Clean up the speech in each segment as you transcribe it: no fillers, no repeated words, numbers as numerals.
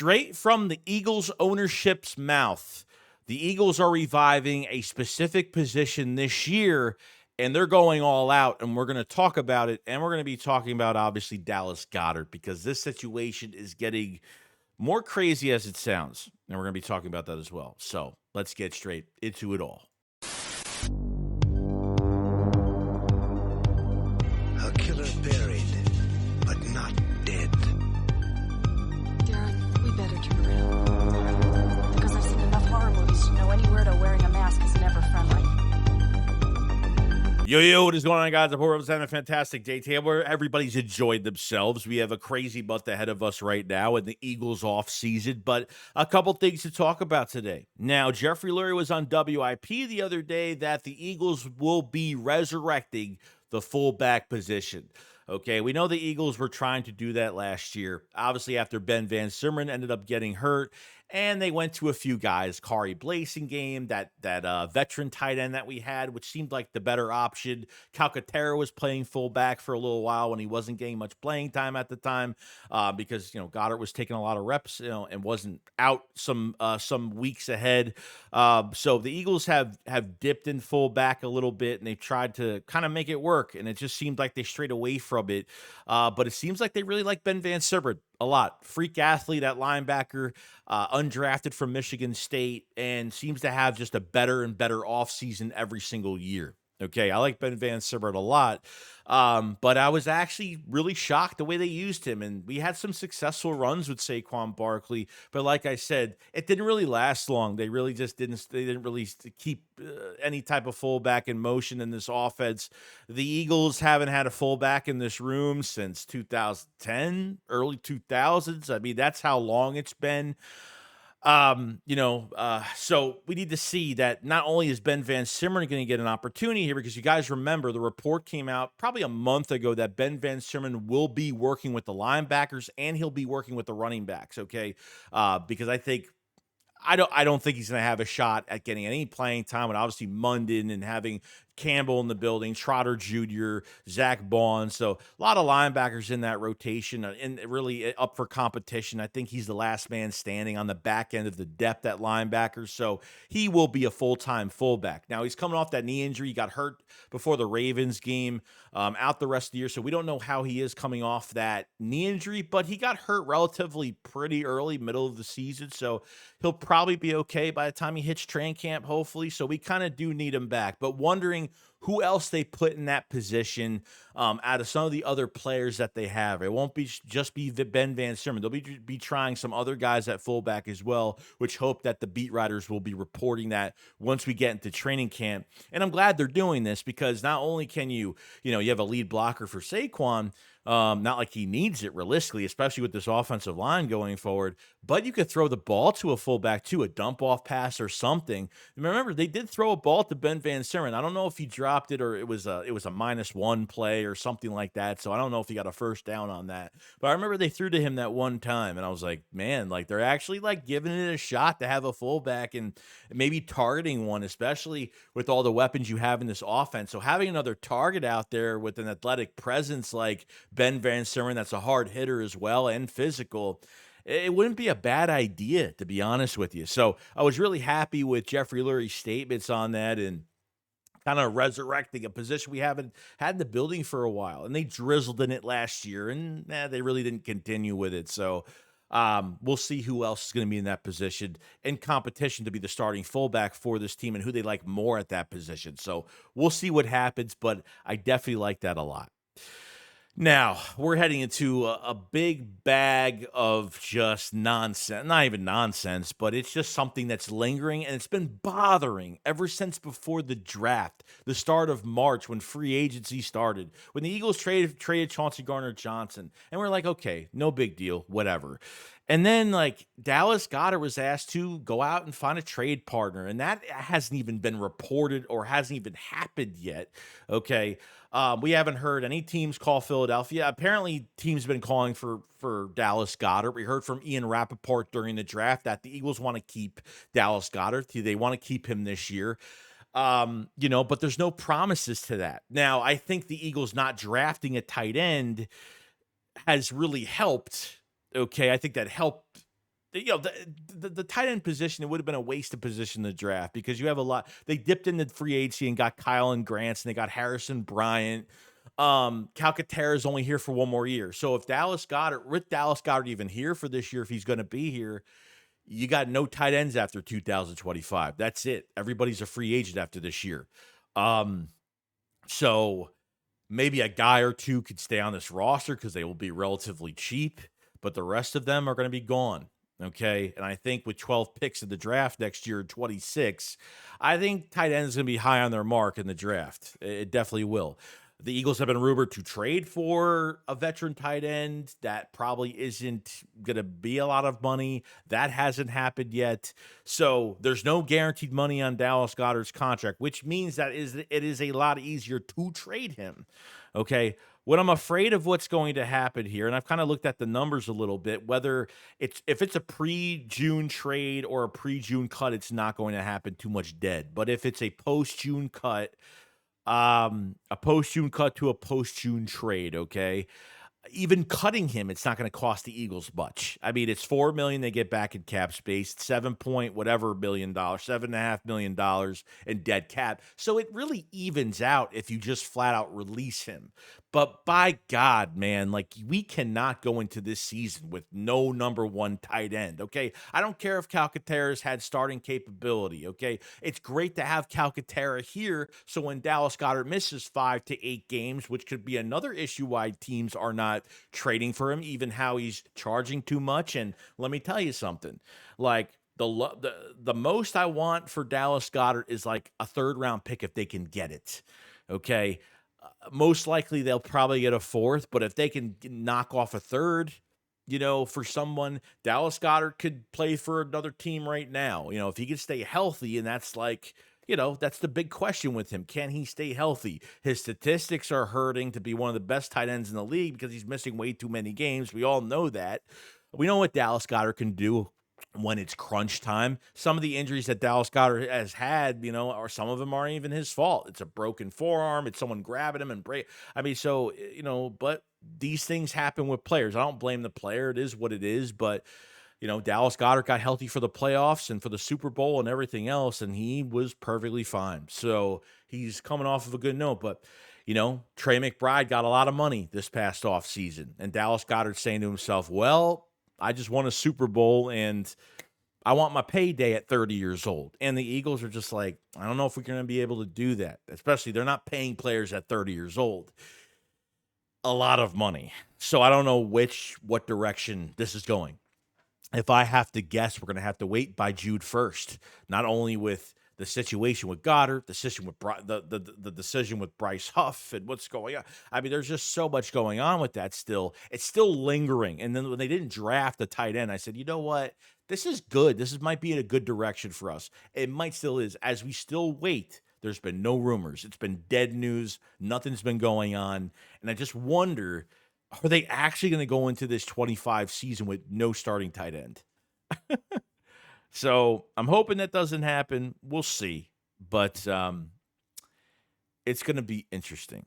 Straight from the Eagles ownership's mouth, the Eagles are reviving a specific position this year, and they're going all out, and we're going to talk about it, and we're going to be talking about, obviously, Dallas Goedert, because this situation is getting more crazy as it sounds, and we're going to be talking about that as well. So let's get straight into it all. A killer buried, but not dead. Darren, we better turn around. Because I've seen enough horror movies to know any weirdo wearing a mask is never friendly. Yo, what is going on, guys? I hope everyone's having a fantastic day today where everybody's enjoyed themselves. We have a crazy month ahead of us right now in the Eagles off season, but a couple things to talk about today. Now, Jeffrey Lurie was on WIP the other day that the Eagles will be resurrecting the fullback position. Okay, we know the Eagles were trying to do that last year. Obviously, after Ben Van Simmeren ended up getting hurt, and they went to a few guys, Kari Blasingame, that veteran tight end that we had, which seemed like the better option. Calcaterra was playing fullback for a little while when he wasn't getting much playing time at the time because, Goedert was taking a lot of reps, and wasn't out some weeks ahead. So the Eagles have dipped in fullback a little bit, and they've tried to kind of make it work, and it just seemed like they strayed away from it. But it seems like they really like Ben Van Simmeren a lot. Freak athlete at linebacker, undrafted from Michigan State, and seems to have just a better and better offseason every single year. Okay, I like Ben Van Simmeren a lot, but I was actually really shocked the way they used him, and we had some successful runs with Saquon Barkley, but like I said, it didn't really last long. They really just didn't really keep any type of fullback in motion in this offense. The Eagles haven't had a fullback in this room since 2010, early 2000s. I mean, that's how long it's been. So we need to see that not only is Ben Van Simmeren going to get an opportunity here, because you guys remember the report came out probably a month ago that Ben Van Simmeren will be working with the linebackers and he'll be working with the running backs. Okay. Because I don't think he's going to have a shot at getting any playing time with obviously Munden and having Campbell in the building, Trotter Jr., Zach Bond. So a lot of linebackers in that rotation and really up for competition. I think he's the last man standing on the back end of the depth at linebackers. So he will be a full-time fullback. Now he's coming off that knee injury. He got hurt before the Ravens game, out the rest of the year. So we don't know how he is coming off that knee injury, but he got hurt relatively pretty early, middle of the season. So he'll probably be okay by the time he hits training camp, hopefully. So we kind of do need him back, but wondering who else they put in that position out of some of the other players that they have. It won't be just be Ben Van Simmeren. They'll be trying some other guys at fullback as well, which hope that the beat writers will be reporting that once we get into training camp. And I'm glad they're doing this because not only can you have a lead blocker for Saquon, not like he needs it realistically, especially with this offensive line going forward, but you could throw the ball to a fullback too, a dump off pass or something. And remember, they did throw a ball to Ben Van Simmeren. I don't know if he dropped it or it was a -1 play or something like that. So I don't know if he got a first down on that, but I remember they threw to him that one time and I was like, man, like they're actually like giving it a shot to have a fullback and maybe targeting one, especially with all the weapons you have in this offense. So having another target out there with an athletic presence like Ben Van Simmeren, that's a hard hitter as well and physical, it wouldn't be a bad idea, to be honest with you. So I was really happy with Jeffrey Lurie's statements on that and kind of resurrecting a position we haven't had in the building for a while. And they drizzled in it last year, and they really didn't continue with it. So we'll see who else is going to be in that position in competition to be the starting fullback for this team and who they like more at that position. So we'll see what happens, but I definitely like that a lot. Now, we're heading into a big bag of just nonsense. Not even nonsense, but it's just something that's lingering, and it's been bothering ever since before the draft, the start of March when free agency started, when the Eagles traded Chauncey Gardner-Johnson. And we're like, okay, no big deal, whatever. And then, like, Dallas Goedert was asked to go out and find a trade partner, and that hasn't even been reported or hasn't even happened yet, okay? We haven't heard any teams call Philadelphia. Apparently, teams have been calling for Dallas Goedert. We heard from Ian Rappaport during the draft that the Eagles want to keep Dallas Goedert. They want to keep him this year. But there's no promises to that. Now, I think the Eagles not drafting a tight end has really helped. Okay, I think that helped the tight end position, it would have been a wasted position in the draft because you have a lot. They dipped into free agency and got Kyle and Grants, and they got Harrison Bryant. Calcaterra is only here for one more year. So if Dallas Goedert, with Dallas Goedert even here for this year, if he's going to be here, you got no tight ends after 2025. That's it. Everybody's a free agent after this year. So maybe a guy or two could stay on this roster because they will be relatively cheap, but the rest of them are going to be gone. Okay. And I think with 12 picks in the draft next year, 26, I think tight end is going to be high on their mark in the draft. It definitely will. The Eagles have been rumored to trade for a veteran tight end. That probably isn't going to be a lot of money. That hasn't happened yet. So there's no guaranteed money on Dallas Goedert's contract, which means that it is a lot easier to trade him. Okay. What I'm afraid of what's going to happen here, and I've kind of looked at the numbers a little bit, whether if it's a pre-June trade or a pre-June cut, it's not going to happen too much dead. But if it's a post-June cut, a post-June cut to a post-June trade, okay? Even cutting him, it's not going to cost the Eagles much. I mean, it's $4 million they get back in cap space, $7.7 million in dead cap. So it really evens out if you just flat out release him. But by God, man, like we cannot go into this season with no number one tight end, okay? I don't care if Calcaterra's had starting capability, okay? It's great to have Calcaterra here, so when Dallas Goedert misses 5 to 8 games, which could be another issue why teams are not trading for him, even how he's charging too much. And let me tell you something, like the most I want for Dallas Goedert is like a 3rd round pick if they can get it, okay? Most likely they'll probably get a 4th, but if they can knock off a 3rd, for someone, Dallas Goedert could play for another team right now. If he can stay healthy, and that's like, that's the big question with him. Can he stay healthy? His statistics are hurting to be one of the best tight ends in the league because he's missing way too many games. We all know that. We know what Dallas Goedert can do when it's crunch time. Some of the injuries that Dallas Goedert has had, or some of them aren't even his fault. It's a broken forearm. It's someone grabbing him and break. I mean, so, but these things happen with players. I don't blame the player. It is what it is. But, Dallas Goedert got healthy for the playoffs and for the Super Bowl and everything else, and he was perfectly fine. So he's coming off of a good note. But, Trey McBride got a lot of money this past off season, and Dallas Goedert's saying to himself, well, I just won a Super Bowl and I want my payday at 30 years old. And the Eagles are just like, I don't know if we're going to be able to do that. Especially they're not paying players at 30 years old a lot of money. So I don't know what direction this is going. If I have to guess, we're going to have to wait by June 1st, not only with the situation with Goedert, the decision with the decision with Bryce Huff and what's going on. I mean, there's just so much going on with that still. It's still lingering. And then when they didn't draft a tight end, I said, you know what? This is good. Might be in a good direction for us. It might still is. As we still wait, there's been no rumors. It's been dead news. Nothing's been going on. And I just wonder, are they actually going to go into this 25 season with no starting tight end? So I'm hoping that doesn't happen. We'll see. But it's going to be interesting.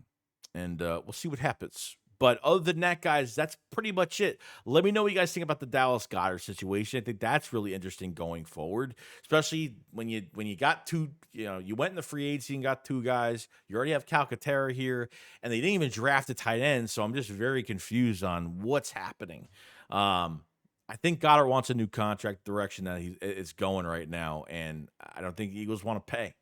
And we'll see what happens. But other than that, guys, that's pretty much it. Let me know what you guys think about the Dallas Goedert situation. I think that's really interesting going forward, especially when you got two, you went in the free agency and got 2 guys. You already have Calcaterra here, and they didn't even draft a tight end, so I'm just very confused on what's happening. I think Goedert wants a new contract direction that he is going right now, and I don't think the Eagles want to pay.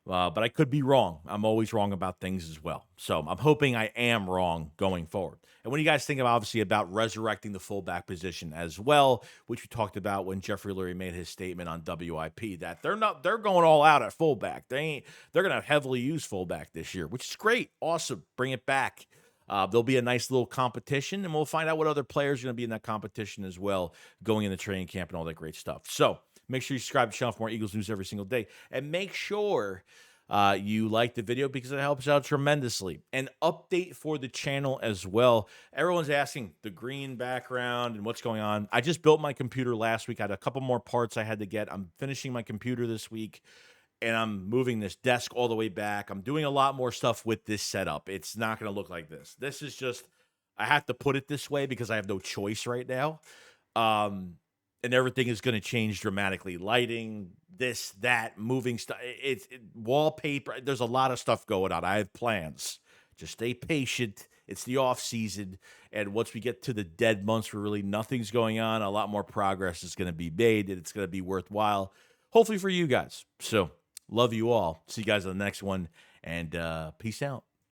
But I could be wrong. I'm always wrong about things as well. So I'm hoping I am wrong going forward. And what do you guys think about resurrecting the fullback position as well, which we talked about when Jeffrey Lurie made his statement on WIP that they're going all out at fullback. They're going to heavily use fullback this year, which is great. Awesome. Bring it back. There'll be a nice little competition, and we'll find out what other players are going to be in that competition as well, going in the training camp and all that great stuff. So make sure you subscribe to the channel for more Eagles news every single day, and make sure you like the video because it helps out tremendously. An update for the channel as well. Everyone's asking the green background and what's going on. I just built my computer last week. I had a couple more parts I had to get. I'm finishing my computer this week, and I'm moving this desk all the way back. I'm doing a lot more stuff with this setup. It's not going to look like this. This is just, I have to put it this way because I have no choice right now. and everything is going to change dramatically. Lighting, this, that, moving stuff. It's wallpaper. There's a lot of stuff going on. I have plans. Just stay patient. It's the off season, and once we get to the dead months where really nothing's going on, a lot more progress is going to be made, and it's going to be worthwhile, hopefully for you guys. So, love you all. See you guys on the next one, and peace out.